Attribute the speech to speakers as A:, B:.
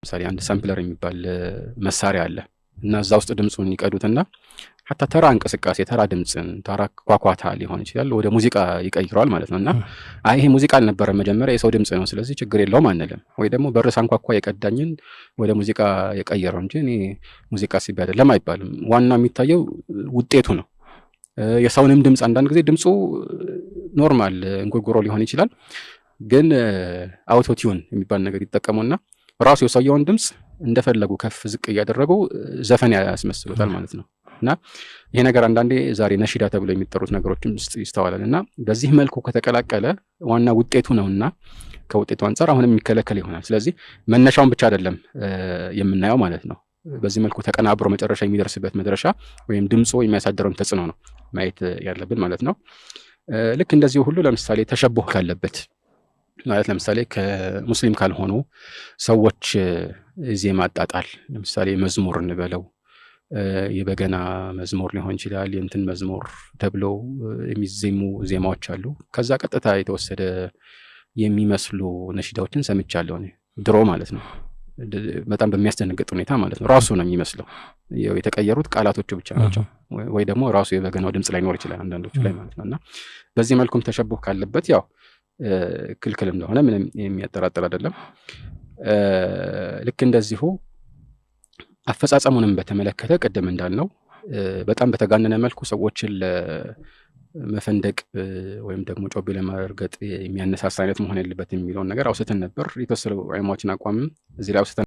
A: ለምሳሌ አንድ ሳምፕለር የሚባል መሳሪያ አለ እና እዛ ውስጥ ድምጹን ይቀዱትና ሐታ ተራ እንቅስቃሴ ተራ ድምጽን ተራ ኳኳታ ሊሆን ይችላል ወደ ሙዚቃ ይቀይራል ማለት ነውና አይ ይሄ ሙዚቃ አልነበረም መጀመሪያ የሰው ድምጽ ነው ስለዚህ ችግር የለውም አንልም ወይ ደግሞ በርስ አንኳኳ የቀዳኝን ወደ ሙዚቃ የቀየረው እንጂ እኔ ሙዚቃ ሲባል አይደለም አይባልም ዋናው የሚታየው ውጤቱ ነው የሰውንም ድምጽ አንዳንድ ጊዜ ድምጹ ኖርማል እንጉርጉሮ ሊሆን ይችላል ግን አውቶ ቲዩን የሚባል ነገር ይጠቀሙና ራሱ የሰውየውን ድምጽ እንደፈለጉ ከፍ ዝቅ ያደረጉ ዘፈን ያስመስሉታል ማለት ነው እና ይሄ ነገር አንዳንዴ ዛሬ ነሺዳ ተብሎ የሚጠሩት ነገሮችም ይስተዋላልና በዚህ መልኩ ከተቀላቀለ ዋና ውጤቱ ነውና ከውጤቱ አንፃር አሁንም የሚከለከል ይሆናል ስለዚህ መነሻውን ብቻ አይደለም የምናየው ማለት ነው በዚህ መልኩ ተቀናብሮ መጨረሻ የሚደርስበት መድረሻ ወይም ድምጹ የሚያሳድረውን ተጽዕኖ ነው ማየት ያለብን ማለት ነው ልክ እንደዚህ ሁሉ ለምሳሌ ተሸቦህ ካለበት ማለት ለምሳሌ ከሙስሊም ካልሆኑ ሰዎች ዜማ አጣጣል ለምሳሌ መዝሙር እንበለው የበገና መዝሙር ሊሆን ይችላል የእንትን መዝሙር ተብሎ የሚዜሙ ዜማዎች አሉ ከዛ ቀጥታ የተወሰደ የሚመስሉ ነሺዳዎችን ሰምቻለሁ እኔ ድሮ ማለት ነው በጣም በሚያስደነግጥ ሁኔታ ማለት ነው ራሱ ነው የሚመስለው የተቀየሩት ቃላቶቹ ብቻ ናቸው ወይ ደግሞ ራሱ የበገናው ድምጽ ላይ ኖር ይችላል አንዳንዶቹ ላይ ማለት ነውና በዚህ መልኩም ተሸቦህ ካለበት ያው ክልክል እንደሆነ ምንም የሚያጠራጥር አይደለም ልክ እንደዚሁ አፈጻጸሙንም በተመለከተ ቀደም እንዳልነው በጣም በተጋነነ መልኩ ሰዎችን ለመፈንደቅ ወይም ደግሞ ጮቤ ለማርገጥ የሚያነሳሳ አይነት መሆን የለበትም የሚለውን ነገር አውስተን ነበር የተወሰኑ ዑለማዎችን አቋም እዚህ ላይ አውስተን